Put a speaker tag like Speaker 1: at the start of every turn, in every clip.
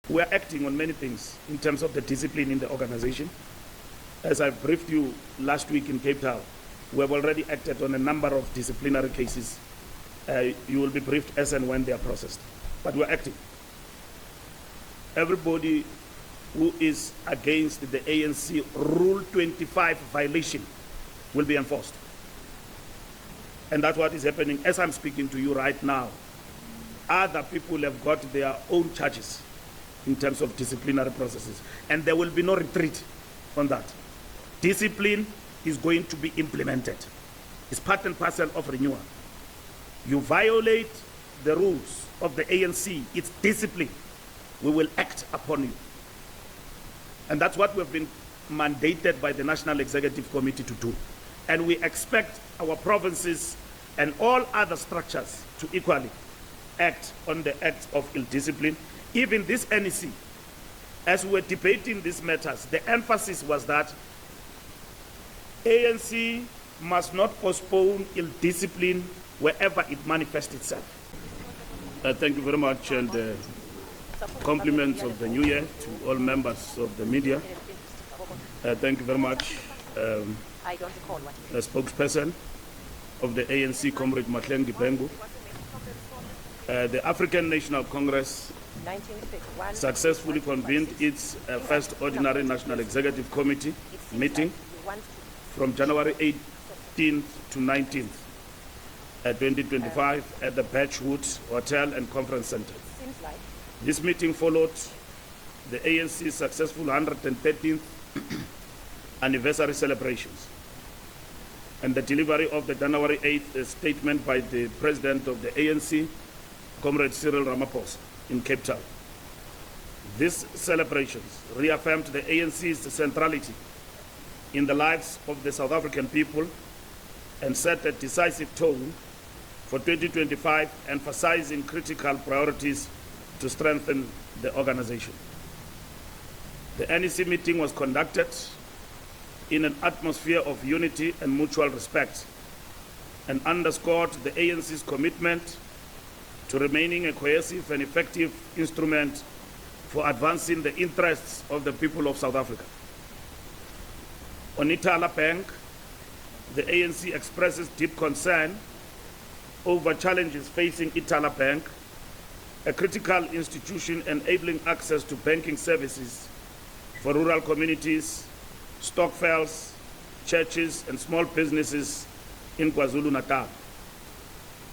Speaker 1: We are acting on many things in terms of the discipline in the organization. As I briefed you last week in Cape Town, we have already acted on a number of disciplinary cases. You will be briefed as and when they are processed. But we are acting. Everybody who is against the ANC Rule 25 violation will be enforced. And that's what is happening as I'm speaking to you right now. Other people have got their own charges in terms of disciplinary processes, and there will be no retreat on that. Discipline is going to be implemented. It's part and parcel of renewal. You violate the rules of the ANC, it's discipline. We will act upon you. And that's what we've been mandated by the National Executive Committee to do. And we expect our provinces and all other structures to equally act on the acts of ill discipline. Even this NEC, as we were debating these matters, the emphasis was that ANC must not postpone ill discipline wherever it manifests itself. Thank you very much, and compliments of the new year to all members of the media. Thank you very much. The spokesperson of the ANC, Comrade Mahlengi Bengu. The African National Congress successfully convened its first ordinary National Executive Committee meeting from January 18th to 19th, 2025 at the Birchwood Hotel and Conference Center. This meeting followed the ANC's successful 113th anniversary celebrations and the delivery of the January 8th statement by the President of the ANC, Comrade Cyril Ramaphosa, in Cape Town. These celebrations reaffirmed the ANC's centrality in the lives of the South African people and set a decisive tone for 2025, emphasizing critical priorities to strengthen the organization. The NEC meeting was conducted in an atmosphere of unity and mutual respect and underscored the ANC's commitment to remaining a cohesive and effective instrument for advancing the interests of the people of South Africa. On Ithala Bank, the ANC expresses deep concern over challenges facing Ithala Bank, a critical institution enabling access to banking services for rural communities, stokvels, churches, and small businesses in KwaZulu-Natal.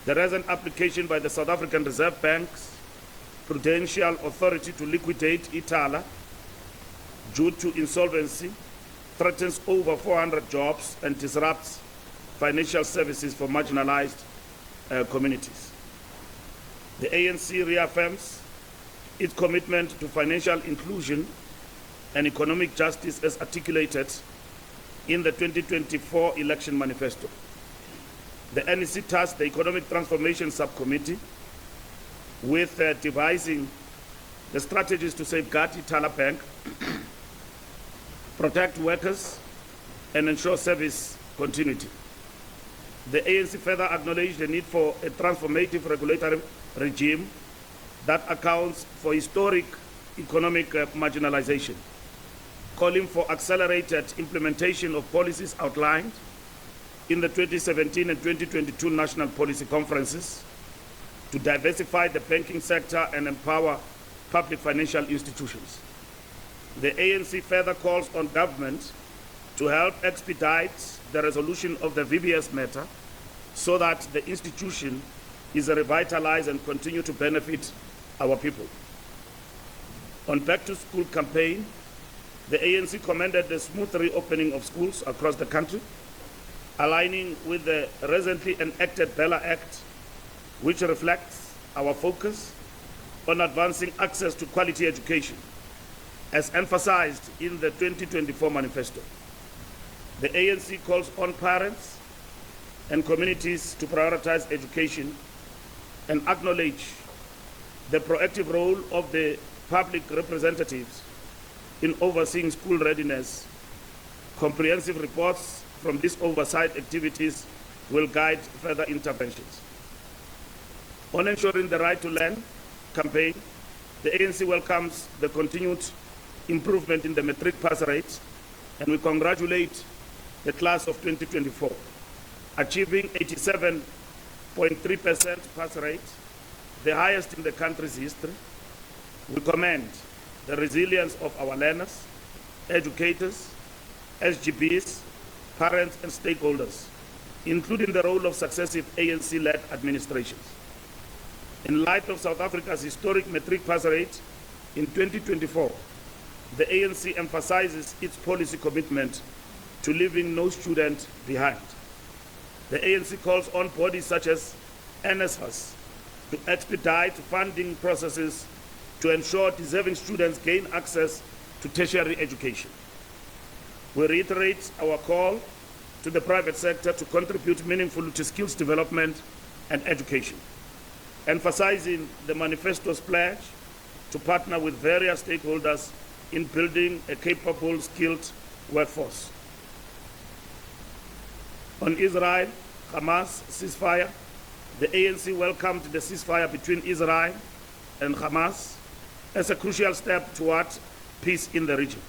Speaker 1: The recent application by the South African Reserve Bank's Prudential Authority to liquidate Ithala due to insolvency threatens over 400 jobs and disrupts financial services for marginalized communities. The ANC reaffirms its commitment to financial inclusion and economic justice as articulated in the 2024 election manifesto. The NEC tasked the Economic Transformation Subcommittee with devising the strategies to safeguard Ithala Bank, protect workers, and ensure service continuity. The ANC further acknowledged the need for a transformative regulatory regime that accounts for historic economic marginalization, calling for accelerated implementation of policies outlined in the 2017 and 2022 national policy conferences to diversify the banking sector and empower public financial institutions. The ANC further calls on government to help expedite the resolution of the VBS matter so that the institution is revitalized and continue to benefit our people. On Back to School campaign, the ANC commended the smooth reopening of schools across the country, aligning with the recently enacted Bella Act, which reflects our focus on advancing access to quality education, as emphasized in the 2024 manifesto. The ANC calls on parents and communities to prioritize education and acknowledge the proactive role of the public representatives in overseeing school readiness. Comprehensive reports from these oversight activities will guide further interventions. On ensuring the right to learn campaign, the ANC welcomes the continued improvement in the matric pass rate, and we congratulate the class of 2024, achieving 87.3% pass rate, the highest in the country's history. We commend the resilience of our learners, educators, SGBs, parents, and stakeholders, including the role of successive ANC-led administrations. In light of South Africa's historic matric pass rate in 2024, the ANC emphasizes its policy commitment to leaving no student behind. The ANC calls on bodies such as NSFAS to expedite funding processes to ensure deserving students gain access to tertiary education. We reiterate our call to the private sector to contribute meaningfully to skills development and education, emphasizing the manifesto's pledge to partner with various stakeholders in building a capable, skilled workforce. On Israel-Hamas ceasefire, the ANC welcomed the ceasefire between Israel and Hamas as a crucial step toward peace in the region,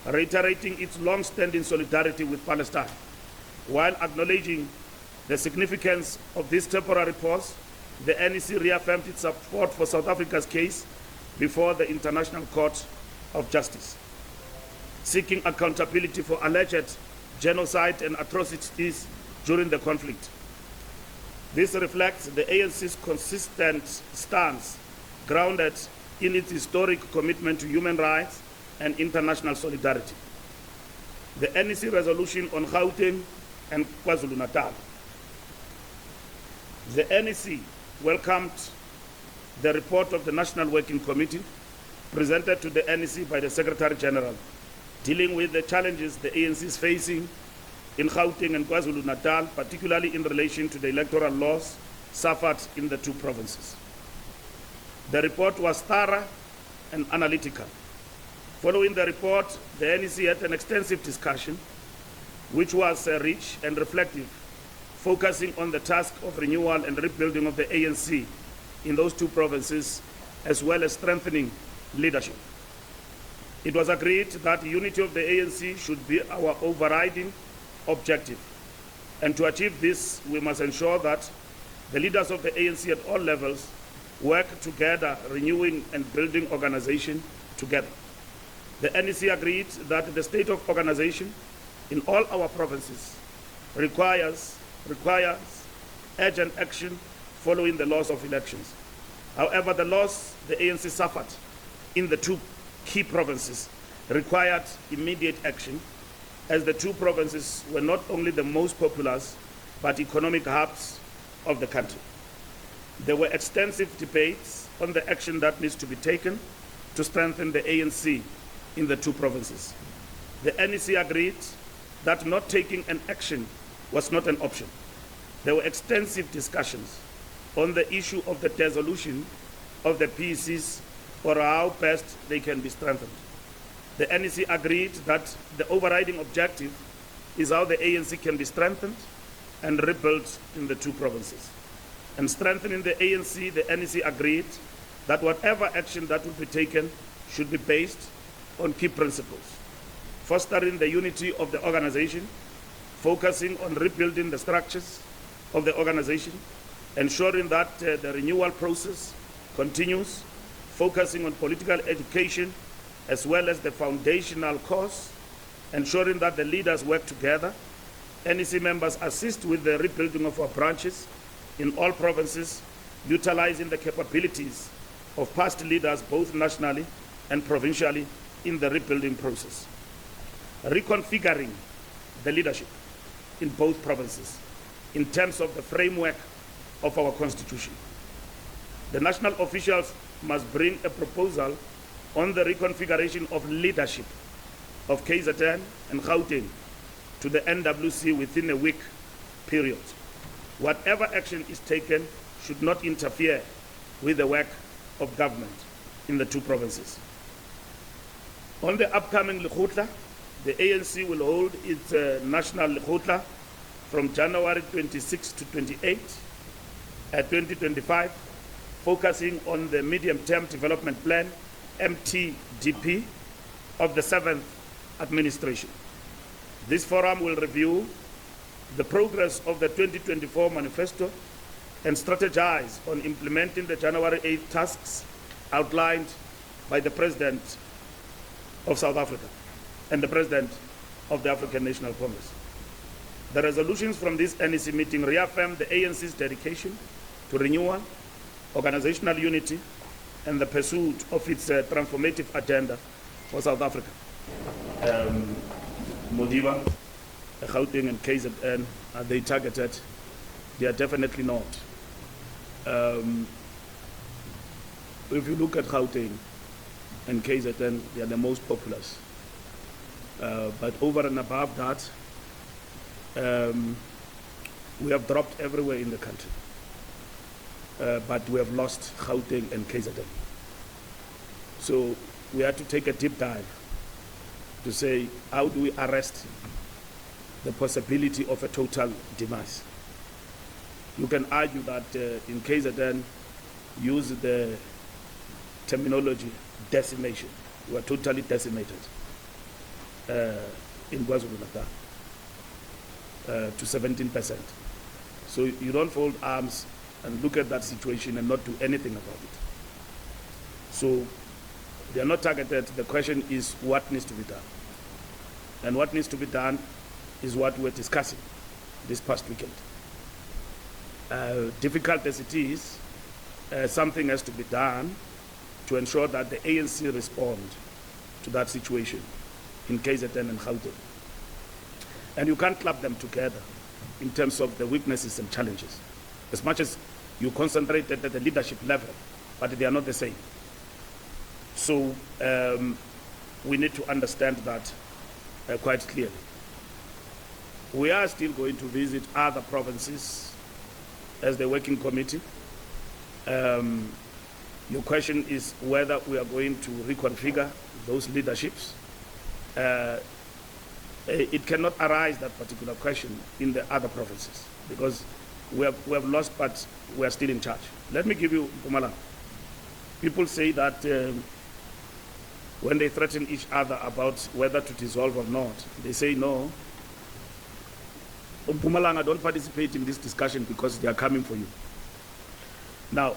Speaker 1: reiterating its long-standing solidarity with Palestine, while acknowledging the significance of this temporary pause. The NEC reaffirmed its support for South Africa's case before the International Court of Justice, seeking accountability for alleged genocide and atrocities during the conflict. This reflects the ANC's consistent stance, grounded in its historic commitment to human rights and international solidarity. The NEC resolution on GAUTENG and KwaZulu-Natal. The NEC welcomed the report of the National Working Committee presented to the NEC by the Secretary General, dealing with the challenges the ANC is facing in Gauteng and KwaZulu-Natal, particularly in relation to the electoral loss suffered in the two provinces. The report was thorough and analytical. Following the report, the NEC had an extensive discussion, which was rich and reflective, focusing on the task of renewal and rebuilding of the ANC in those two provinces, as well as strengthening leadership. It was agreed that the unity of the ANC should be our overriding objective. And to achieve this, we must ensure that the leaders of the ANC at all levels work together, renewing and building organization together. The NEC agreed that the state of organization in all our provinces requires urgent action following the loss of elections. However, the loss the ANC suffered in the two key provinces required immediate action, as the two provinces were not only the most populous, but economic hubs of the country. There were extensive debates on the action that needs to be taken to strengthen the ANC in the two provinces. The NEC agreed that not taking an action was not an option. There were extensive discussions on the issue of the dissolution of the PECs or how best they can be strengthened. The NEC agreed that the overriding objective is how the ANC can be strengthened and rebuilt in the two provinces. And strengthening the ANC, the NEC agreed that whatever action that will be taken should be based on key principles: fostering the unity of the organization, focusing on rebuilding the structures of the organization, ensuring that the renewal process continues, focusing on political education as well as the foundational course, ensuring that the leaders work together. NEC members assist with the rebuilding of our branches in all provinces, utilizing the capabilities of past leaders both nationally and provincially in the rebuilding process. Reconfiguring the leadership in both provinces in terms of the framework of our constitution. The national officials must bring a proposal on the reconfiguration of leadership of KZN and Gauteng to the NWC within a week period. Whatever action is taken should not interfere with the work of government in the two provinces. On the upcoming Lekgotla, the ANC will hold its national Lekgotla from January 26 to 28 at 2025 focusing on the medium-term development plan, MTDP, of the 7th administration. This forum will review the progress of the 2024 manifesto and strategize on implementing the January 8 tasks outlined by the President of South Africa and the President of the African National Congress. The resolutions from this NEC meeting reaffirm the ANC's dedication to renewal, organizational unity, and the pursuit of its transformative agenda for South Africa. Modiba, GAUTENG, and KZN, are they targeted? They are definitely not. If you look at GAUTENG and KZN, they are the most populous. But over and above that, we have dropped everywhere in the country. But we have lost GAUTENG and KZN. So we had to take a deep dive to say, how do we arrest the possibility of a total demise? You can argue that in KZN, use the terminology decimation. We are totally decimated in KwaZulu-Natal to 17%. So you don't fold arms and look at that situation and not do anything about it. So they are not targeted. The question is what needs to be done. And what needs to be done is what we're discussing this past weekend. Difficult as it is, something has to be done to ensure that the ANC respond to that situation in KZN and GAUTENG. And you can't club them together in terms of the weaknesses and challenges. As much as you concentrated at the leadership level, but they are not the same. So we need to understand that quite clearly. We are still going to visit other provinces as the working committee. Your question is whether we are going to reconfigure those leaderships. It cannot arise, that particular question, in the other provinces because we have lost, but we are still in charge. Let me give you Mpumalanga. People say that when they threaten each other about whether to dissolve or not, they say no. Mpumalanga, don't participate in this discussion because they are coming for you. Now,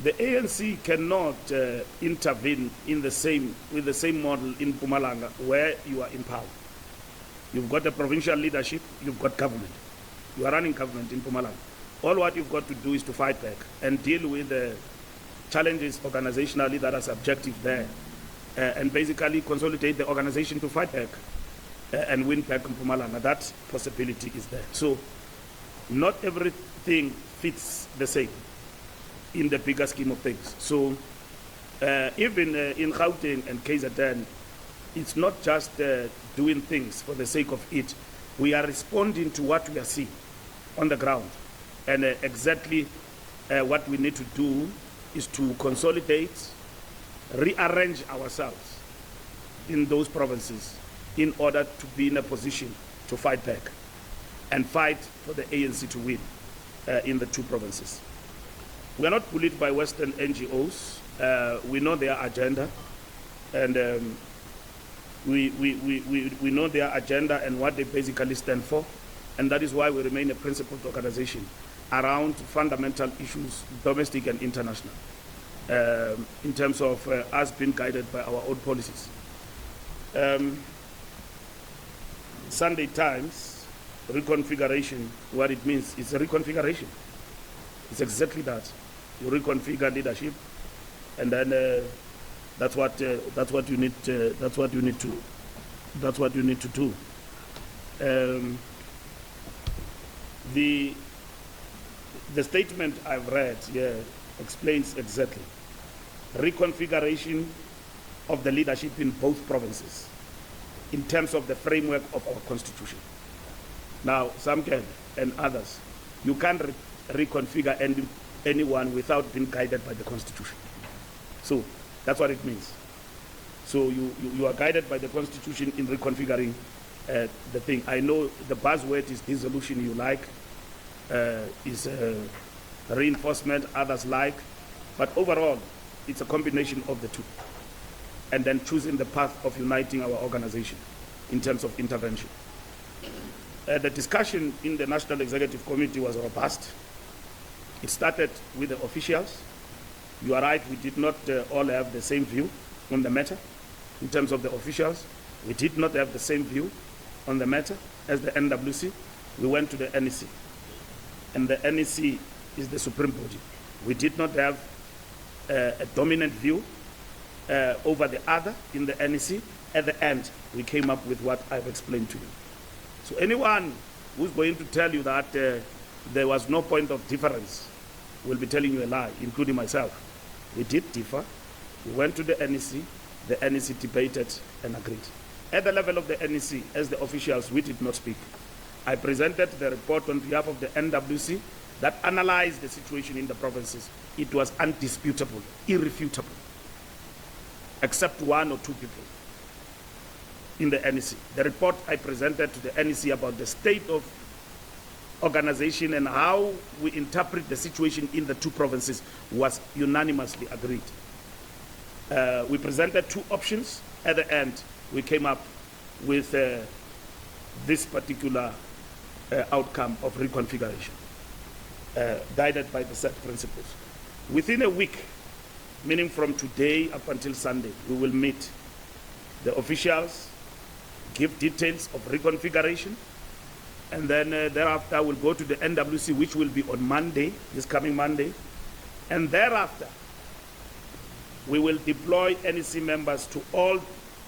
Speaker 1: the ANC cannot intervene with the same model in Mpumalanga where you are in power. You've got the provincial leadership, you've got government. You are running government in Mpumalanga. All what you've got to do is to fight back and deal with the challenges organizationally that are subjective there, and basically consolidate the organization to fight back and win back in Mpumalanga. That possibility is there. So not everything fits the same in the bigger scheme of things. So even in GAUTENG and KZN, it's not just doing things for the sake of it. We are responding to what we are seeing on the ground. And exactly what we need to do is to consolidate, rearrange ourselves in those provinces in order to be in a position to fight back and fight for the ANC to win in the two provinces. We are not bullied by Western NGOs. We know their agenda, and we know their agenda and what they basically stand for, and that is why we remain a principled organization around fundamental issues, domestic and international, in terms of us being guided by our own policies. Sunday Times, reconfiguration, what it means is a reconfiguration. It's exactly that. You reconfigure leadership, and then that's what you need to do. The statement I've read here explains exactly reconfiguration of the leadership in both provinces in terms of the framework of our constitution. Now, some can, and others, you can't reconfigure anyone without being guided by the constitution. So that's what it means. So you are guided by the constitution in reconfiguring the thing. I know the buzzword is dissolution, you like, is reinforcement, others like, But overall, it's a combination of the two. And then choosing the path of uniting our organization in terms of intervention. The discussion in the National Executive Committee was robust. It started with the officials. You are right, we did not all have the same view on the matter. In terms of the officials, we did not have the same view on the matter as the NWC. We went to the NEC. And the NEC is the supreme body. We did not have a dominant view over the other in the NEC. At the end, we came up with what I've explained to you. So anyone who's going to tell you that there was no point of difference will be telling you a lie, including myself. We did differ. We went to the NEC. The NEC debated and agreed. At the level of the NEC, as the officials, we did not speak. I presented the report on behalf of the NWC that analyzed the situation in the provinces. It was undisputable, irrefutable, except one or two people in the NEC. The report I presented to the NEC about the state of organization and how we interpret the situation in the two provinces was unanimously agreed. We presented two options. At the end, we came up with this particular outcome of reconfiguration, guided by the set principles. Within a week, meaning from today up until Sunday, we will meet the officials, give details of reconfiguration, and then thereafter we'll go to the NWC, which will be on Monday, this coming Monday, and thereafter we will deploy NEC members to all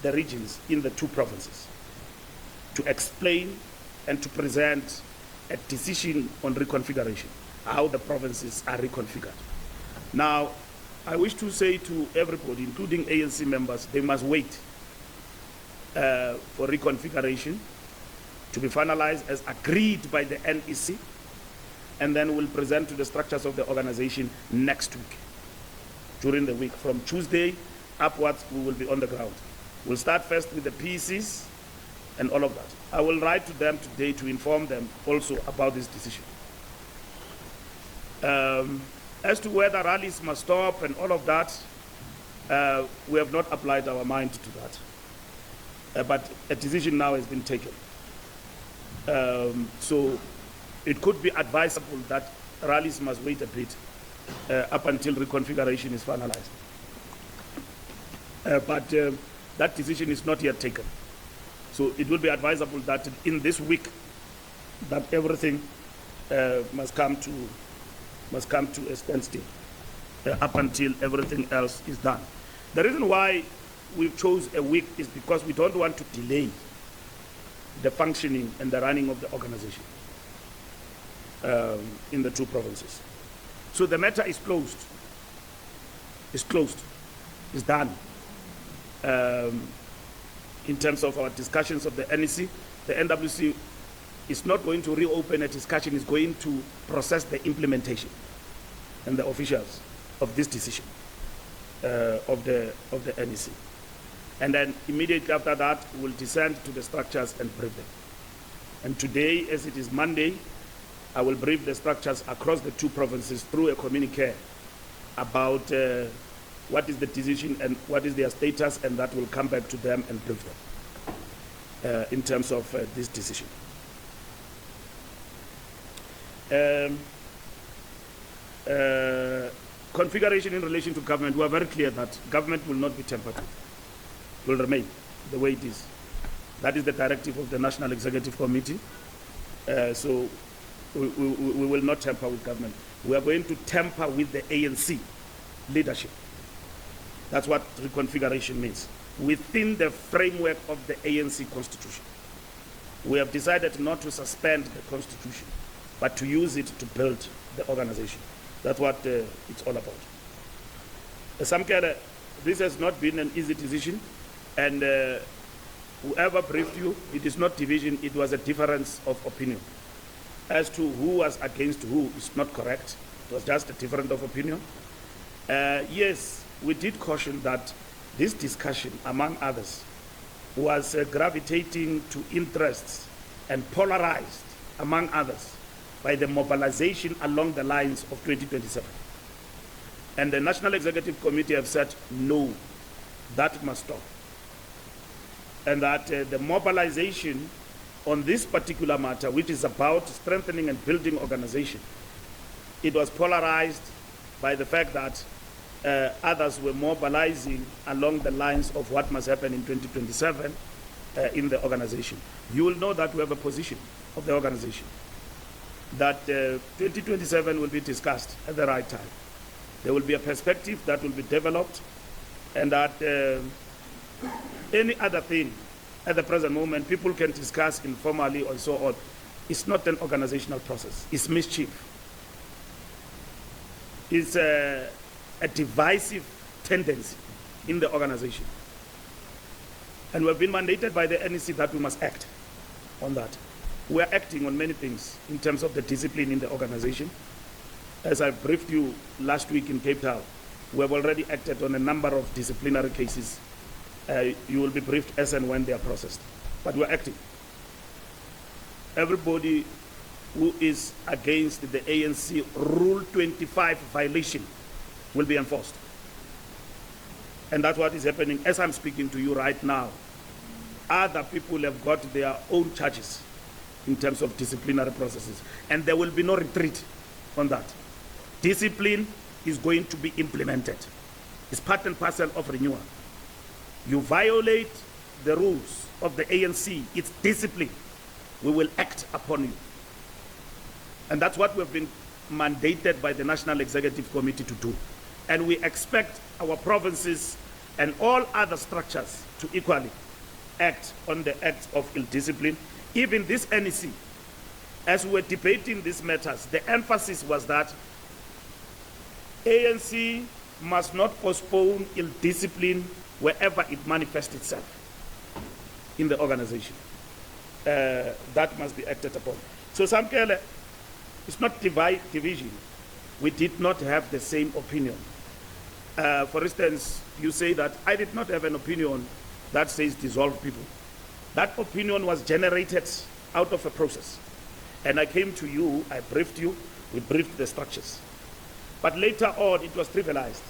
Speaker 1: the regions in the two provinces to explain and to present a decision on reconfiguration, how the provinces are reconfigured. Now, I wish to say to everybody, including ANC members, they must wait for reconfiguration to be finalized as agreed by the NEC, and then we'll present to the structures of the organization next week. During the week, from Tuesday upwards, we will be on the ground. We'll start first with the PECs and all of that. I will write to them today to inform them also about this decision. As to whether rallies must stop and all of that, we have not applied our mind to that. But a decision now has been taken. So it could be advisable that rallies must wait a bit up until reconfiguration is finalized. But that decision is not yet taken. So it will be advisable that in this week that everything must come to a standstill up until everything else is done. The reason why we chose a week is because we don't want to delay the functioning and the running of the organization in the two provinces. So the matter is closed. It's closed. It's done. In terms of our discussions of the NEC, the NWC is not going to reopen a discussion, it's going to process the implementation and the officials of this decision of the NEC. And then immediately after that, we'll descend to the structures and brief them. And today, as it is Monday, I will brief the structures across the two provinces through a communique about what is the decision and what is their status, and that will come back to them and brief them in terms of this decision. Configuration in relation to government, we are very clear that government will not be tampered with, will remain the way it is. That is the directive of the National Executive Committee. So we will not tamper with government. We are going to tamper with the ANC leadership. That's what reconfiguration means. Within the framework of the ANC constitution. We have decided not to suspend the constitution, but to use it to build the organization. That's what it's all about. This has not been an easy decision, and whoever briefed you, it is not division, it was a difference of opinion. As to who was against who is not correct. It was just a difference of opinion. Yes, we did caution that this discussion, among others, was gravitating to interests and polarized, among others, by the mobilization along the lines of 2027. And the National Executive Committee have said, no, that must stop. And that the mobilization on this particular matter, which is about strengthening and building organization, it was polarized by the fact that others were mobilizing along the lines of what must happen in 2027 in the organization. You will know that we have a position of the organization, that 2027 will be discussed at the right time. There will be a perspective that will be developed, and that any other thing at the present moment people can discuss informally or so on. It's not an organizational process. It's mischief. It's a divisive tendency in the organization. And we've been mandated by the NEC that we must act on that. We are acting on many things in terms of the discipline in the organization. As I briefed you last week in Cape Town, we have already acted on a number of disciplinary cases. You will be briefed as and when they are processed. But we're acting. Everybody who is against the ANC Rule 25 violation will be enforced. And that's what is happening as I'm speaking to you right now. Other people have got their own charges in terms of disciplinary processes. And there will be no retreat on that. Discipline is going to be implemented. It's part and parcel of renewal. You violate the rules of the ANC, it's discipline. We will act upon you. And that's what we've been mandated by the National Executive Committee to do. And we expect our provinces and all other structures to equally act on the acts of ill discipline. Even this NEC, as we were debating these matters, the emphasis was that ANC must not postpone ill discipline wherever it manifests itself in the organization. That must be acted upon. So Samkele, it's not division. We did not have the same opinion. For instance, you say that I did not have an opinion that says dissolve people. That opinion was generated out of a process. And I came to you, I briefed you, we briefed the structures. But later on, it was trivialized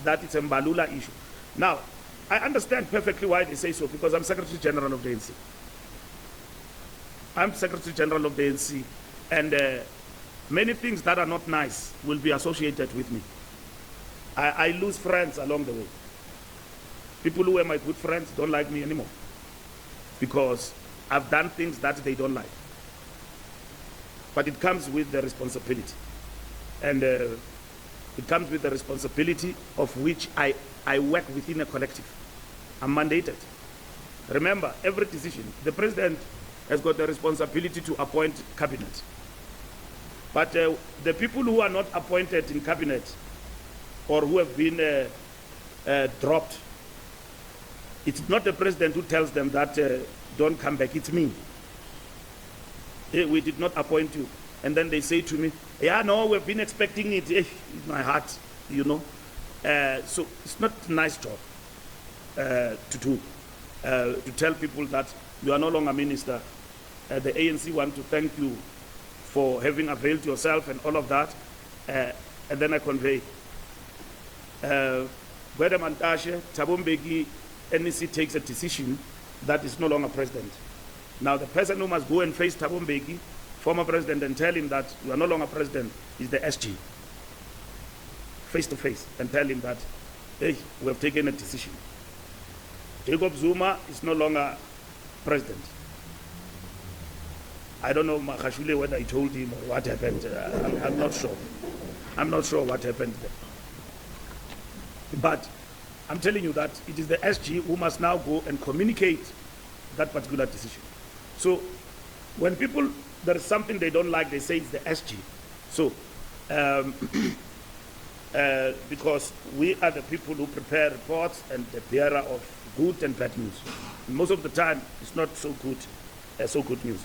Speaker 1: that it's a Mbalula issue. Now, I understand perfectly why they say so, because I'm Secretary General of the ANC. I'm Secretary General of the ANC, and many things that are not nice will be associated with me. I lose friends along the way. People who were my good friends don't like me anymore because I've done things that they don't like. But it comes with the responsibility. And it comes with the responsibility of which I work within a collective. I'm mandated. Remember, every decision, the president has got the responsibility to appoint cabinet. But the people who are not appointed in cabinet or who have been dropped, it's not the president who tells them that don't come back, it's me. We did not appoint you. And then they say to me, yeah, no, we've been expecting it. In my heart, you know. So it's not a nice job to do, to tell people that you are no longer minister. The ANC want to thank you for having availed yourself and all of that. And then I convey. Gwede Mantashe, Thabo Mbeki, NEC takes a decision that is no longer president. Now the person who must go and face Thabo Mbeki, former president, and tell him that you are no longer president is the SG. Face to face, and tell him that, hey, we have taken a decision. Jacob Zuma is no longer president. I don't know Makashule whether he told him or what happened. I'm not sure. I'm not sure what happened there. But I'm telling you that it is the SG who must now go and communicate that particular decision. So when people, there is something they don't like, they say it's the SG. So because we are the people who prepare reports and the bearer of good and bad news. And most of the time, it's not so good news.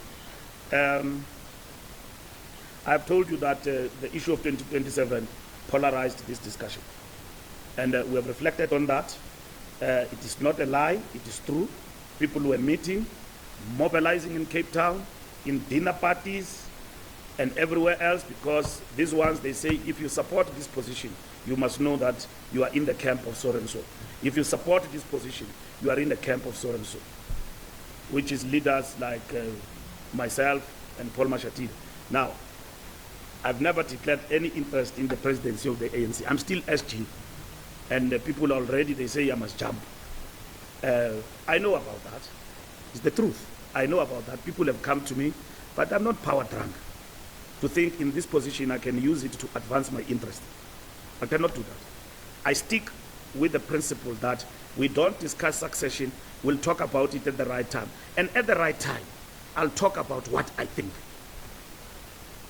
Speaker 1: I've told you that the issue of 2027 polarized this discussion. And we have reflected on that. It is not a lie, it is true. People were meeting, mobilizing in Cape Town, in dinner parties, and everywhere else, because these ones, they say, if you support this position, you must know that you are in the camp of so and so. If you support this position, you are in the camp of so and so, which is leaders like myself and Paul Mashatile. Now, I've never declared any interest in the presidency of the ANC. I'm still SG, and people already, they say I must jump. I know about that. It's the truth. I know about that. People have come to me, but I'm not power drunk to think in this position I can use it to advance my interest. I cannot do that. I stick with the principle that we don't discuss succession, we'll talk about it at the right time. And at the right time, I'll talk about what I think.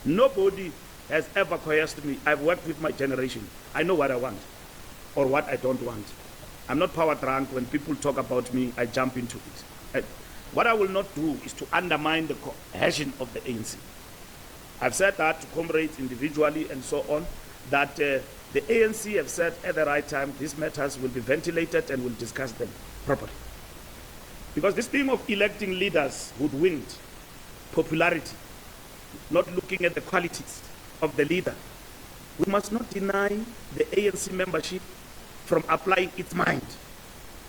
Speaker 1: Nobody has ever coerced me. I've worked with my generation. I know what I want or what I don't want. I'm not power drunk. When people talk about me, I jump into it. What I will not do is to undermine the cohesion of the ANC. I've said that to comrades individually and so on, that the ANC have said at the right time these matters will be ventilated and we'll discuss them properly. Because this thing of electing leaders hoodwinked, popularity, not looking at the qualities of the leader, we must not deny the ANC membership from applying its mind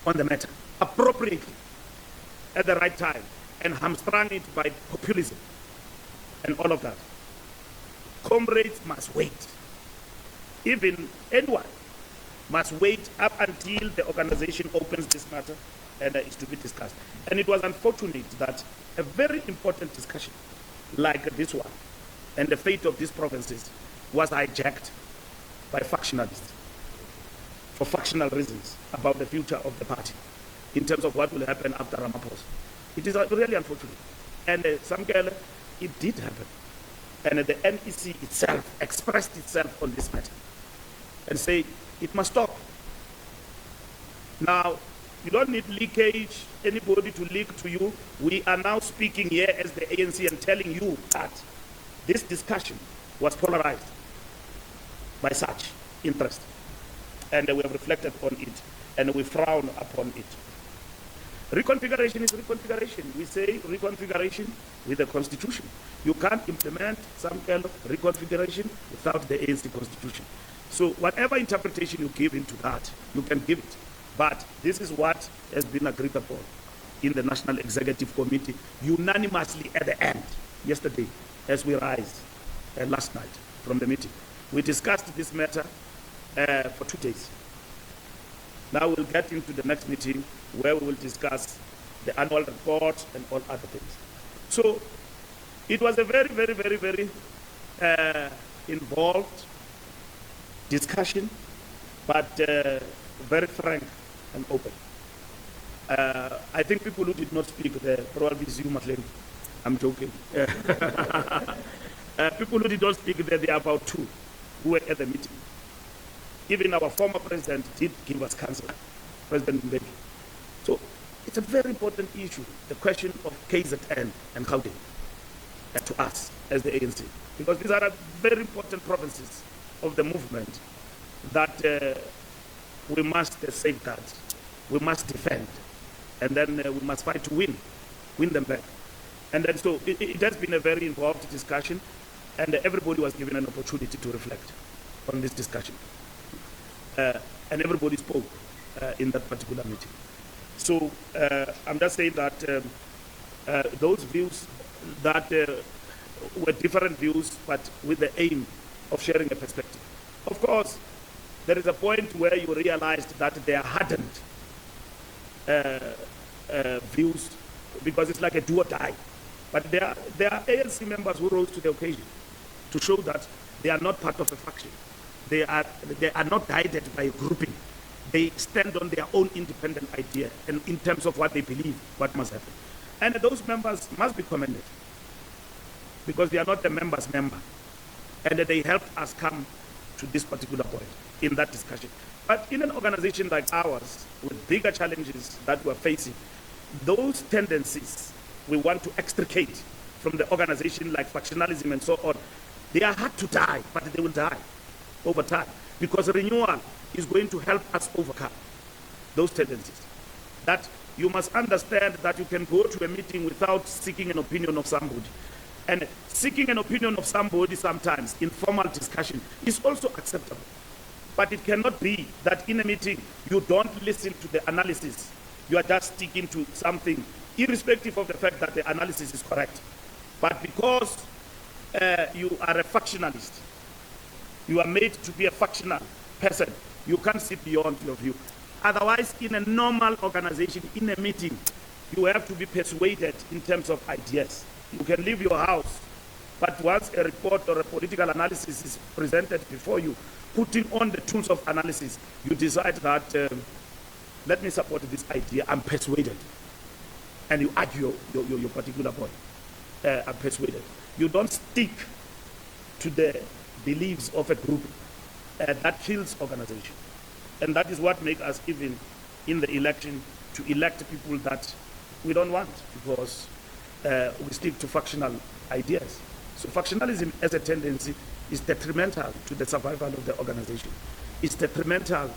Speaker 1: on the matter appropriately at the right time and hamstrung it by populism and all of that. Comrades must wait. Even anyone must wait up until the organization opens this matter and it's to be discussed. And it was unfortunate that a very important discussion like this one and the fate of these provinces was hijacked by factionalists for factional reasons about the future of the party in terms of what will happen after Ramaphosa. It is really unfortunate. And some girl, it did happen. And the NEC itself expressed itself on this matter and say it must stop. Now, you don't need leakage, anybody to leak to you. We are now speaking here as the ANC and telling you that this discussion was polarized by such interest. And we have reflected on it, and we frown upon it. Reconfiguration is reconfiguration. We say reconfiguration with the Constitution. You can't implement some kind of reconfiguration without the ANC Constitution. So whatever interpretation you give into that, you can give it. But this is what has been agreed upon in the National Executive Committee unanimously at the end, yesterday, as we rise, last night from the meeting. We discussed this matter for 2 days. Now we'll get into the next meeting where we will discuss the annual report and all other things. So it was a very, very, very, very involved discussion, but very frank and open. I think people who did not speak there, probably Zuma Matlengi. I'm joking. People who did not speak there, there are about 2 who were at the meeting. Even our former president did give us counsel, President Mbeki. So it's a very important issue, the question of KZN and GAUTENG to us as the ANC, because these are very important provinces of the movement that we must safeguard, we must defend, and then we must fight to win them back. And then so it has been a very involved discussion, and everybody was given an opportunity to reflect on this discussion. And everybody spoke in that particular meeting. So I'm just saying that those views that were different views, but with the aim of sharing a perspective. Of course, there is a point where you realized that they are hardened views, because it's like a do or die. But there are ANC members who rose to the occasion to show that they are not part of a faction. They are not guided by a grouping. They stand on their own independent idea and in terms of what they believe, what must happen. And those members must be commended because they are not the member's member. And they helped us come to this particular point in that discussion. But in an organization like ours, with bigger challenges that we're facing, those tendencies we want to extricate from the organization, like factionalism and so on, they are hard to die, but they will die over time, because renewal is going to help us overcome those tendencies. That you must understand that you can go to a meeting without seeking an opinion of somebody. And seeking an opinion of somebody sometimes in formal discussion is also acceptable. But it cannot be that in a meeting you don't listen to the analysis. You are just sticking to something, irrespective of the fact that the analysis is correct. But because you are a factionalist, you are made to be a factional person, you can't see beyond your view. Otherwise, in a normal organization, in a meeting, you have to be persuaded in terms of ideas. You can leave your house, but once a report or a political analysis is presented before you, putting on the tools of analysis, you decide that, let me support this idea, I'm persuaded. And you argue your particular point. I'm persuaded. You don't stick to the beliefs of a group that kills organization. And that is what makes us, even in the election, to elect people that we don't want, because we stick to factional ideas. So factionalism as a tendency is detrimental to the survival of the organization. It's detrimental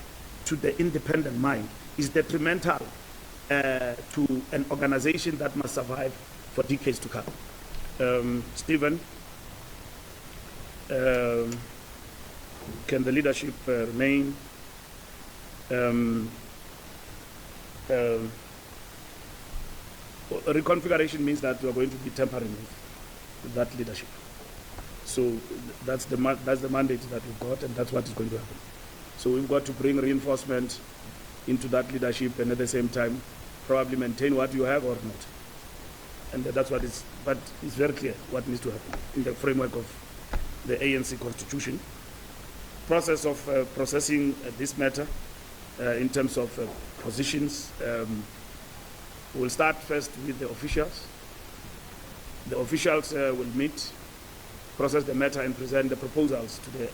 Speaker 1: to the independent mind. It's detrimental to an organization that must survive for decades to come. Stephen, can the leadership remain? Reconfiguration means that we are going to be tampering with that leadership. So that's the mandate that we've got, and that's what is going to happen. So we've got to bring reinforcement into that leadership, and at the same time probably maintain what you have or not. And that's what is, but it's very clear what needs to happen in the framework of the ANC constitution. Process of processing this matter in terms of positions. We'll start first with the officials. The officials will meet, process the matter, and present the proposals to the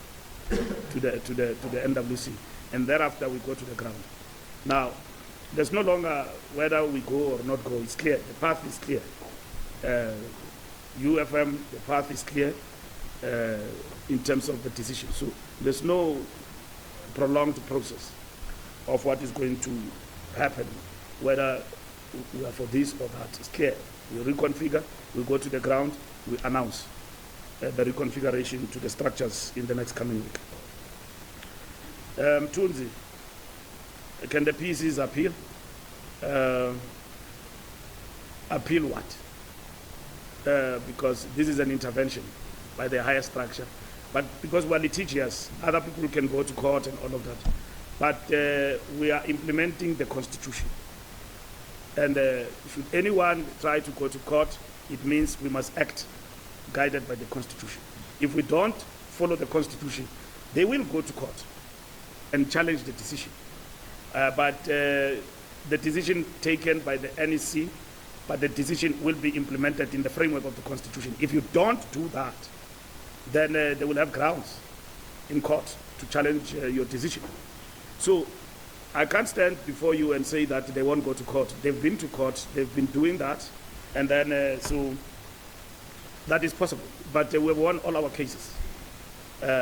Speaker 1: NWC, and thereafter we go to the ground. Now, there's no longer whether we go or not go. It's clear. The path is clear. UFM, the path is clear in terms of the decision. So there's no prolonged process of what is going to happen, whether we are for this or that. It's clear. We reconfigure, we go to the ground, we announce the reconfiguration to the structures in the next coming week. Tunzi, can the PECs appeal? Appeal what? Because this is an intervention by the higher structure. But because we're litigious, other people can go to court and all of that. But we are implementing the Constitution. And should anyone try to go to court, it means we must act guided by the Constitution. If we don't follow the Constitution, they will go to court and challenge the decision. But the decision taken by the NEC, but the decision will be implemented in the framework of the Constitution. If you don't do that, then they will have grounds in court to challenge your decision. So I can't stand before you and say that they won't go to court. They've been to court, they've been doing that, and then so that is possible. But we have won all our cases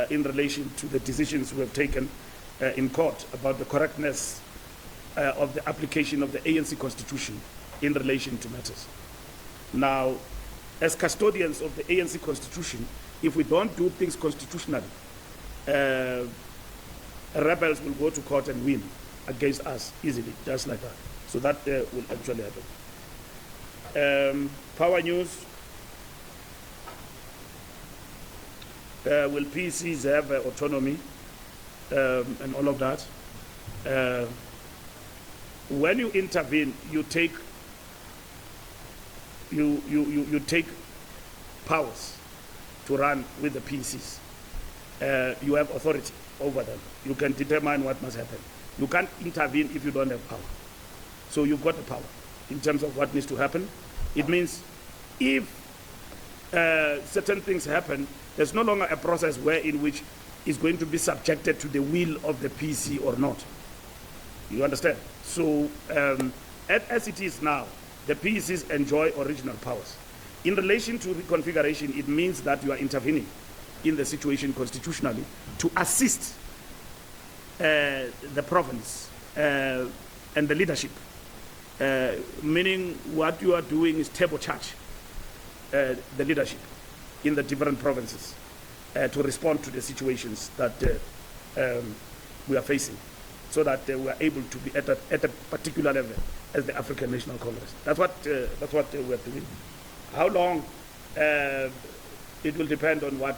Speaker 1: in relation to the decisions we have taken in court about the correctness of the application of the ANC Constitution in relation to matters. Now, as custodians of the ANC Constitution, if we don't do things constitutionally, rebels will go to court and win against us easily, just like that. So that will actually happen. Power News. Will PECs have autonomy and all of that? When you intervene, you take powers to run with the PECs. You have authority over them. You can determine what must happen. You can't intervene if you don't have power. So you've got the power in terms of what needs to happen. It means if certain things happen, there's no longer a process in which it's going to be subjected to the will of the PEC or not. You understand? So as it is now, the PECs enjoy original powers. In relation to reconfiguration, it means that you are intervening in the situation constitutionally to assist the province and the leadership, meaning what you are doing is turbocharge the leadership in the different provinces to respond to the situations that we are facing, so that we are able to be at a particular level as the African National Congress. That's what we are doing. How long? It will depend on what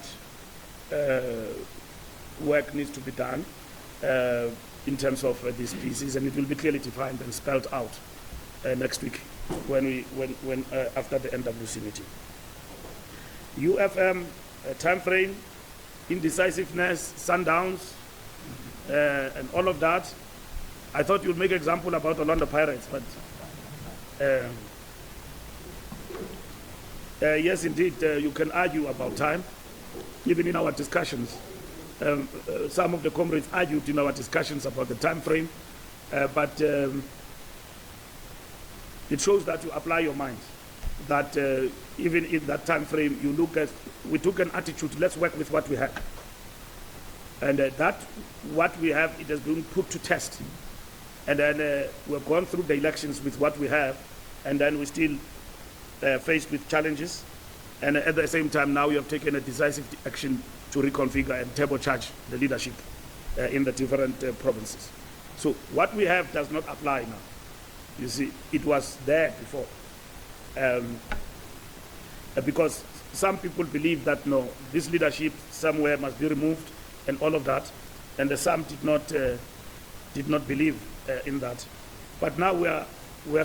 Speaker 1: work needs to be done in terms of these pieces, and it will be clearly defined and spelled out next week when after the NWC meeting. UFM time frame, indecisiveness, sundowns, and all of that. I thought you'd make an example about Orlando Pirates, but yes, indeed, you can argue about time. Even in our discussions, some of the comrades argued in our discussions about the time frame, but it shows that you apply your mind, that even in that time frame, you look at, we took an attitude, let's work with what we have. And that, what we have, it has been put to test. And then we've gone through the elections with what we have, and then we still faced with challenges. And at the same time, now we have taken a decisive action to reconfigure and turbocharge the leadership in the different provinces. So what we have does not apply now. You see, it was there before. Because some people believe that, no, this leadership somewhere must be removed and all of that. And some did not believe in that. But now we are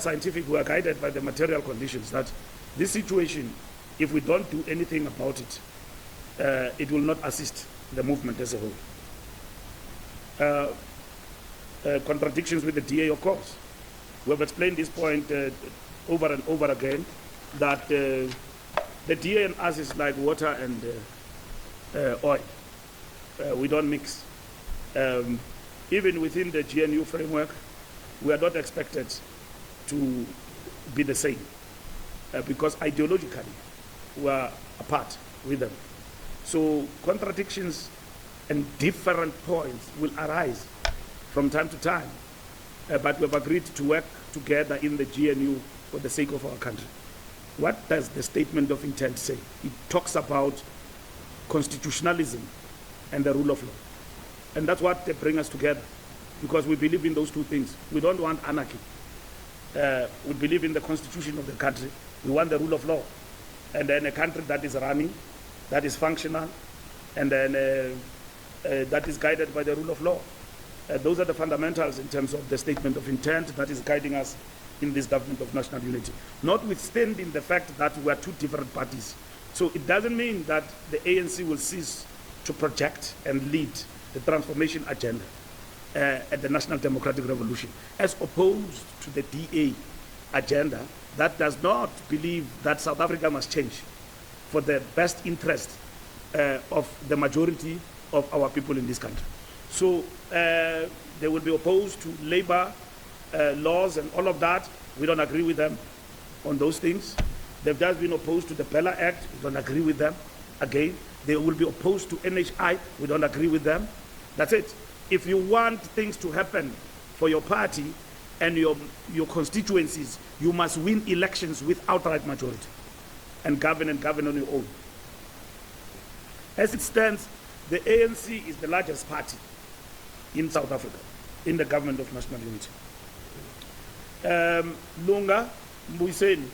Speaker 1: scientific, we are guided by the material conditions that this situation, if we don't do anything about it, it will not assist the movement as a whole. Contradictions with the DA, of course. We have explained this point over and over again, that the DA and us is like water and oil. We don't mix. Even within the GNU framework, we are not expected to be the same, because ideologically we are apart with them. So contradictions and different points will arise from time to time, but we have agreed to work together in the GNU for the sake of our country. What does the statement of intent say? It talks about constitutionalism and the rule of law. And that's what they bring us together, because we believe in those two things. We don't want anarchy. We believe in the constitution of the country. We want the rule of law. And then a country that is running, that is functional, and then that is guided by the rule of law. Those are the fundamentals in terms of the statement of intent that is guiding us in this government of national unity. Notwithstanding the fact that we are two different parties. So it doesn't mean that the ANC will cease to project and lead the transformation agenda at the National Democratic Revolution, as opposed to the DA agenda that does not believe that South Africa must change for the best interest of the majority of our people in this country. So they will be opposed to labor laws and all of that. We don't agree with them on those things. They've just been opposed to the Bella Act. We don't agree with them. Again, they will be opposed to NHI. We don't agree with them. That's it. If you want things to happen for your party and your constituencies, you must win elections with outright majority and govern on your own. As it stands, the ANC is the largest party in South Africa, in the government of national unity. Lunga Mbuyiseni,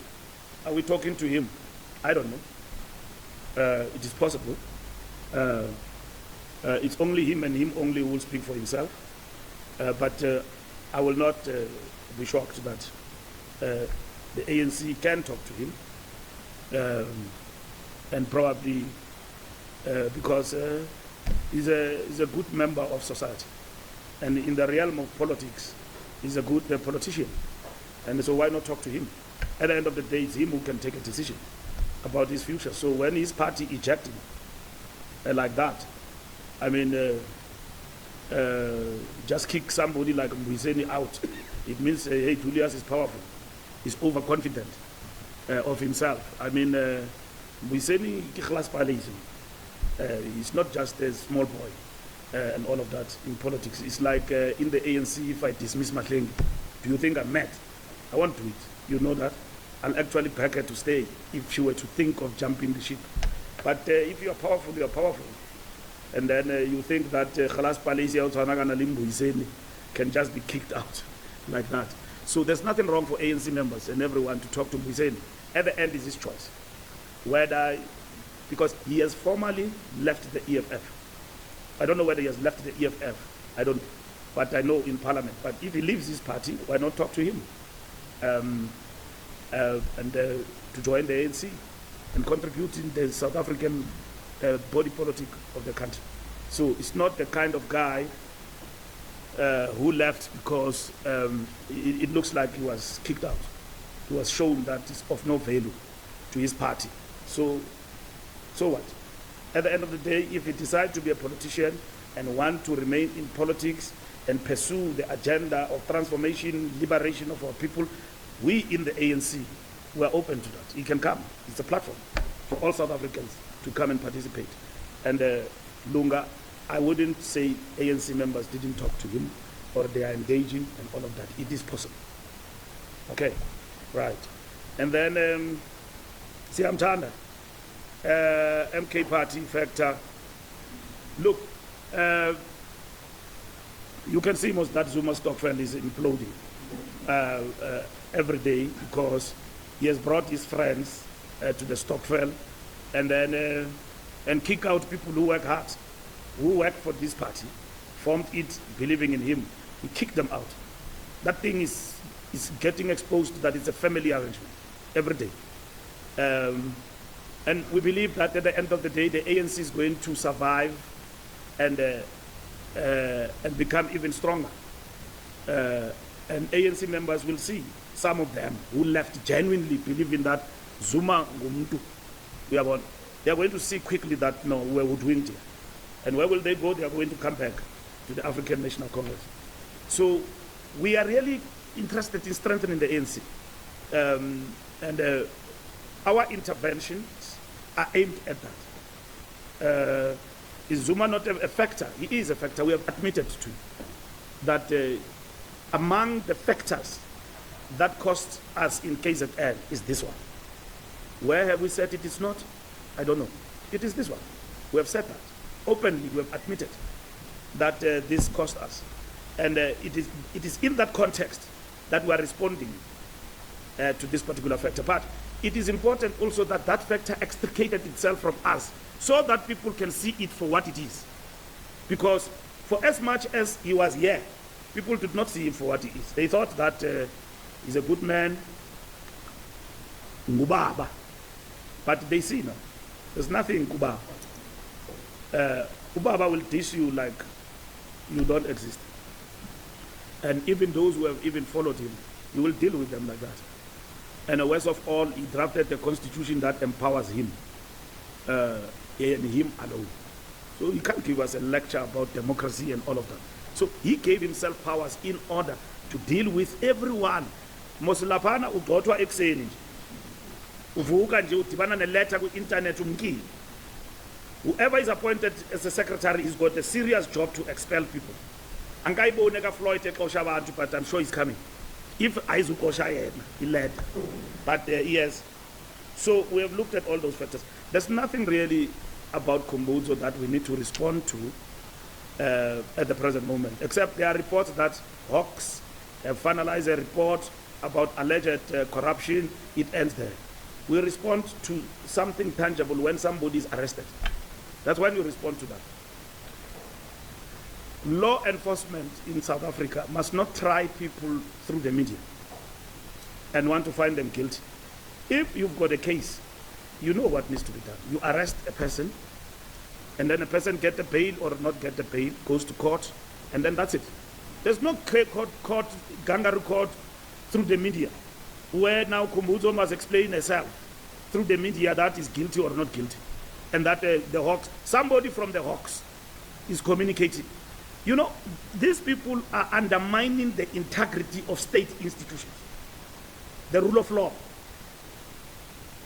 Speaker 1: are we talking to him? I don't know. It is possible. It's only him and him only who will speak for himself. But I will not be shocked that the ANC can talk to him, and probably because he's a good member of society, and in the realm of politics, he's a good politician, and so why not talk to him? At the end of the day, it's him who can take a decision about his future. So when his party ejected like that, I mean, just kick somebody like Mbuyiseni out, it means, hey, Julius is powerful. He's overconfident of himself. I mean, Mbuyiseni, he's not just a small boy and all of that in politics. It's like in the ANC, if I dismiss Mahlengi, do you think I'm mad? I won't do it. You know that. I'll actually beg her to stay if she were to think of jumping the ship But if you are powerful, you are powerful. And then you think that Khalas Palisia can just be kicked out like that. So there's nothing wrong for ANC members and everyone to talk to Mbuyiseni. At the end is his choice. Because he has formally left the EFF. I don't know whether he has left the EFF. I don't, but I know in Parliament. But if he leaves his party, why not talk to him? To join the ANC and contribute in the South African body politic of the country. So it's not the kind of guy who left because it looks like he was kicked out. He was shown that it's of no value to his party. So what? At the end of the day, if he decides to be a politician and want to remain in politics and pursue the agenda of transformation, liberation of our people, we in the ANC, we are open to that. He can come. It's a platform for all South Africans to come and participate. And Lunga, I wouldn't say ANC members didn't talk to him or they are engaging and all of that. It is possible. Okay, right. And then, Siamtanda, MK Party factor. Look, you can see most that Zuma Stokvel is imploding every day because he has brought his friends to the Stokvel and then and kick out people who work hard, who work for this party, formed it believing in him. He kicked them out. That thing is getting exposed that it's a family arrangement every day. And we believe that at the end of the day, the ANC is going to survive and become even stronger. And ANC members will see some of them who left genuinely believing that Zuma ngumuntu. They are going to see quickly that no, we're doing it. And where will they go? They are going to come back to the African National Congress. So we are really interested in strengthening the ANC. Our interventions are aimed at that. Is Zuma not a factor? He is a factor. We have admitted to that. Among the factors that cost us in KZN is this one. Where have we said it is not? I don't know. It is this one. We have said that. Openly, we have admitted that this cost us. And it is in that context that we are responding to this particular factor. But it is important also that that factor extricated itself from us so that people can see it for what it is. Because for as much as he was here, people did not see him for what he is. They thought that he's a good man, Ngubaba. But they see now, there's nothing Ngubaba. Ngubaba will dish you like you don't exist. And even those who have even followed him, you will deal with them like that. And worst of all, he drafted the constitution that empowers him, and him alone. So he can't give us a lecture about democracy and all of that. So he gave himself powers in order to deal with everyone. Moslapana ugotwa ekseni. Uvuka nje udibana ne-letter ku-internet umkile. Whoever is appointed as a secretary has got a serious job to expel people. Angayibone ka Floyd exosha abantu, but I'm sure he's coming. If ayizukosha yena, he led. But yes. So we have looked at all those factors. There's nothing really about Khumbudzo that we need to respond to at the present moment, except there are reports that Hawks have finalized a report about alleged corruption. It ends there. We respond to something tangible when somebody is arrested. That's when you respond to that. Law enforcement in South Africa must not try people through the media and want to find them guilty. If you've got a case, you know what needs to be done. You arrest a person, and then a person get a bail or not get a bail, goes to court, and then that's it. There's no kangaroo court through the media, where now Khumbudzo must explain herself through the media that is guilty or not guilty, and that the Hawks, somebody from the Hawks is communicating. You know, these people are undermining the integrity of state institutions, the rule of law.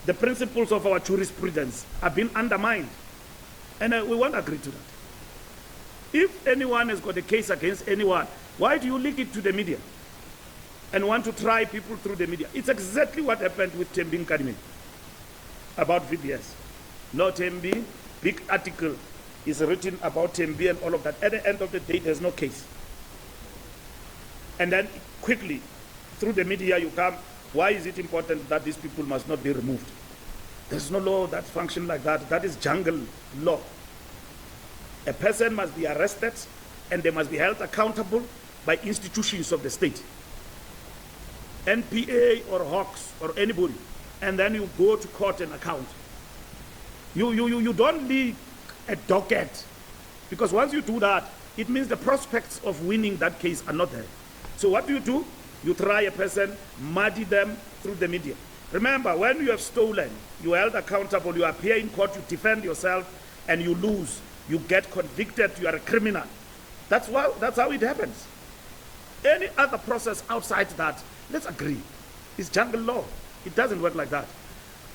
Speaker 1: The principles of our jurisprudence have been undermined. And we won't agree to that. If anyone has got a case against anyone, why do you link it to the media and want to try people through the media? It's exactly what happened with Tembing Kadimi about VBS. no Tembi, big article is written about Tembi and all of that. At the end of the day, there's no case. And then quickly, through the media, you come, why is it important that these people must not be removed? There's no law that functions like that. That is jungle law. A person must be arrested and they must be held accountable by institutions of the state. NPA or Hawks or anybody. And then you go to court and account. You don't leave a docket. Because once you do that, it means the prospects of winning that case are not there. So what do? You try a person, muddy them through the media. Remember, when you have stolen, you are held accountable, you appear in court, you defend yourself, and you lose. You get convicted, you are a criminal. That's how it happens. Any other process outside that, let's agree, is jungle law. It doesn't work like that.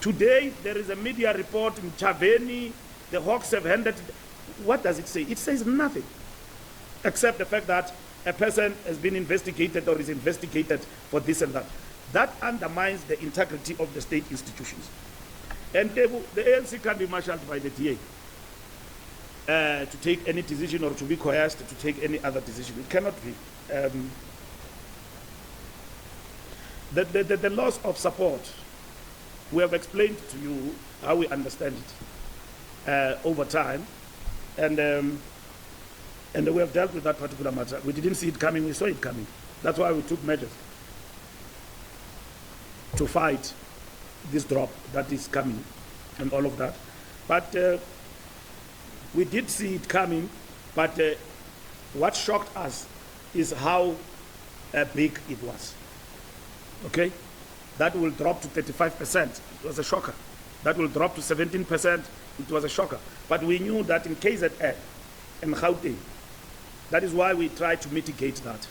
Speaker 1: Today, there is a media report in Chaveni, the Hawks have handed. What does it say? It says nothing, except the fact that a person has been investigated or is investigated for this and that. That undermines the integrity of the state institutions. And the ANC can be marshaled by the DA to take any decision or to be coerced to take any other decision. It cannot be. The loss of support, we have explained to you how we understand it over time, and we have dealt with that particular matter. We didn't see it coming, we saw it coming. That's why we took measures to fight this drop that is coming and all of that. But we did see it coming, but what shocked us is how big it was. Okay? That will drop to 35%. It was a shocker. That will drop to 17%. It was a shocker. But we knew that in KZN and GAUTENG, that is why we tried to mitigate that.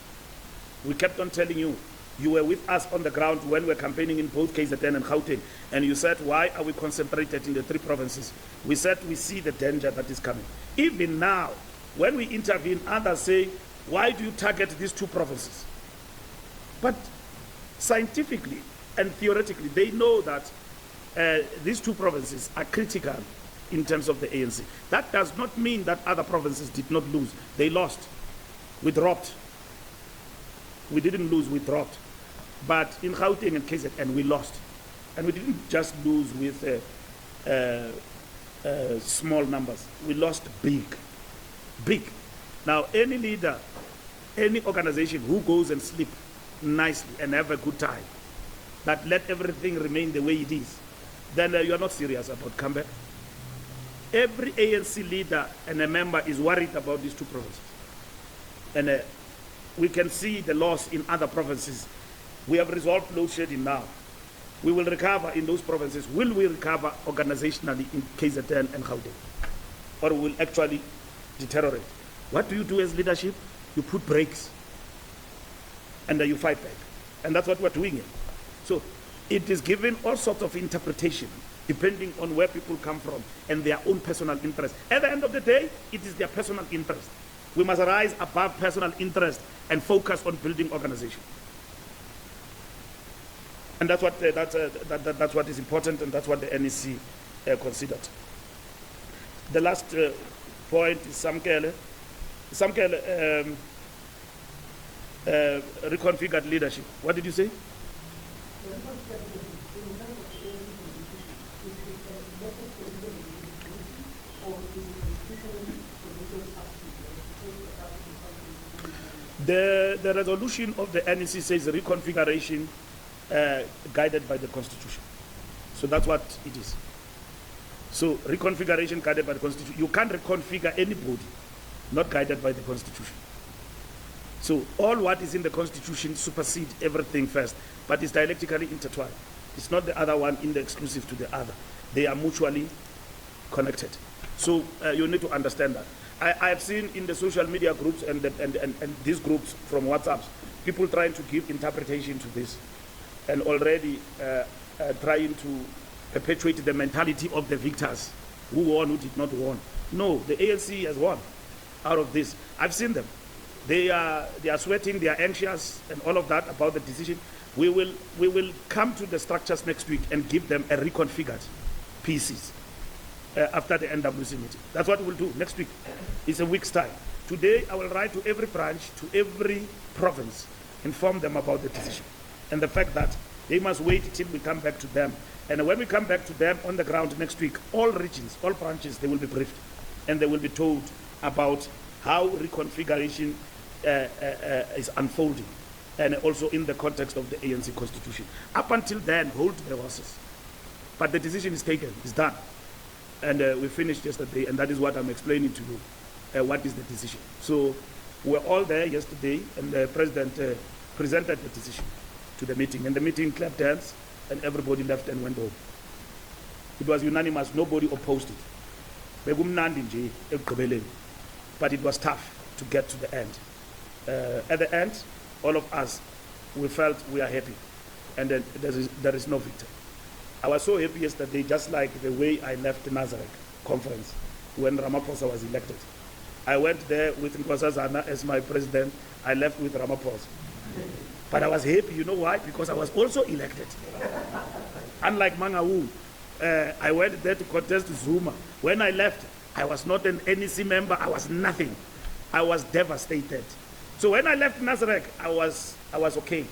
Speaker 1: We kept on telling you, you were with us on the ground when we were campaigning in both KZN and GAUTENG, and you said, why are we concentrated in the 3 provinces? We said, we see the danger that is coming. Even now, when we intervene, others say, why do you target these 2 provinces? But scientifically and theoretically, they know that these 2 provinces are critical in terms of the ANC. That does not mean that other provinces did not lose. They lost. We dropped. We didn't lose, we dropped. But in GAUTENG and KZN, we lost. And we didn't just lose with small numbers. We lost big. Big. Now, any leader, any organization who goes and sleep nicely and have a good time, that let everything remain the way it is, then you are not serious about comeback. Every ANC leader and a member is worried about these 2 provinces. And we can see the loss in other provinces. We have resolved load shedding now. We will recover in those provinces. Will we recover organizationally in KZN and GAUTENG? Or will actually deteriorate? What do you do as leadership? You put brakes and then you fight back. And that's what we're doing here. So it is given all sorts of interpretation depending on where people come from and their own personal interest. At the end of the day, it is their personal interest. We must rise above personal interest and focus on building organization. And that's what that's what is important, and that's what the NEC considered. The last point is Samkele reconfigured leadership. What did you say? The resolution of the NEC says reconfiguration guided by the Constitution. So that's what it is. So reconfiguration guided by the Constitution. You can't reconfigure anybody not guided by the Constitution. So all what is in the Constitution supersedes everything first, but it's dialectically intertwined. It's not the other one in the exclusive to the other. They are mutually connected. So you need to understand that. I have seen in the social media groups and these groups from WhatsApps, people trying to give interpretation to this and already trying to perpetuate the mentality of the victors, who won, who did not won. No, the ANC has won out of this. I've seen them. They are sweating, they are anxious and all of that about the decision. We will come to the structures next week and give them a reconfigured PECs. after the NWC meeting. That's what we'll do next week. It's a week's time. Today, I will write to every branch, to every province, inform them about the decision and the fact that they must wait till we come back to them. And when we come back to them on the ground next week, all regions, all branches, they will be briefed and they will be told about how reconfiguration is unfolding, and also in the context of the ANC constitution. Up until then, hold the horses. But the decision is taken, it's done. And we finished yesterday, and that is what I'm explaining to you, what is the decision. So we're all there yesterday, and the president presented the decision to the meeting, and the meeting clapped hands, and everybody left and went home. It was unanimous, nobody opposed it. But it was tough to get to the end. At the end, all of us, we felt we are happy, and then there is no victor. I was so happy yesterday, just like the way I left the Nazareth conference when Ramaphosa was elected. I went there with Nkosazana as my president. I left with Ramaphosa. But I was happy, you know why? Because I was also elected. Unlike Mangaung, I went there to contest Zuma. When I left, I was not an NEC member, I was nothing. I was devastated. So when I left Nazareth, I was okay.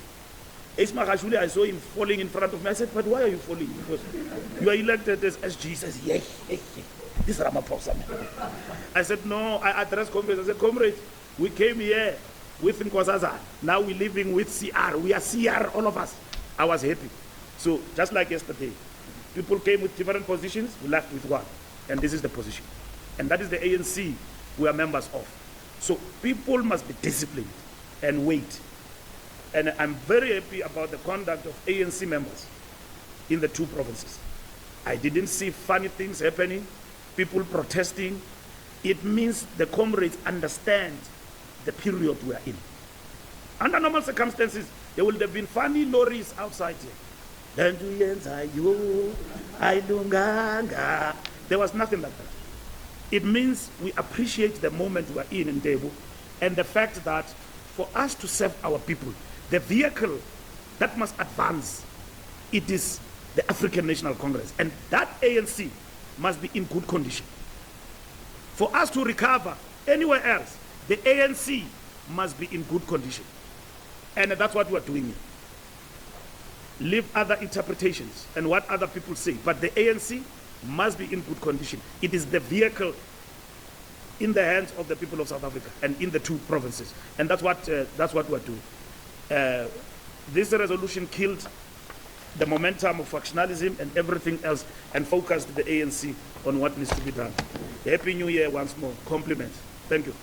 Speaker 1: Isma Rashuli, I saw him falling in front of me. I said, but why are you falling? Because you are elected as SG. He says, yeah. This Ramaphosa, man. I said, no, I addressed comrades. I said, comrades, we came here with Nkosazana. Now we're living with CR. We are CR, all of us. I was happy. So just like yesterday, people came with different positions, we left with one. And this is the position. And that is the ANC we are members of. So people must be disciplined and wait. And I'm very happy about the conduct of ANC members in the two provinces. I didn't see funny things happening, people protesting. It means the comrades understand the period we are in. Under normal circumstances, there would have been funny lorries outside here. There was nothing like that. It means we appreciate the moment we are in Ndebo, and the fact that for us to serve our people, the vehicle that must advance, it is the African National Congress, and that ANC must be in good condition. For us to recover anywhere else, the ANC must be in good condition. And that's what we're doing here. Leave other interpretations and what other people say, but the ANC must be in good condition. It is the vehicle in the hands of the people of South Africa and in the two provinces, and that's what we're doing. This resolution killed the momentum of factionalism and everything else and focused the ANC on what needs to be done. Happy New Year once more. Compliments. Thank you.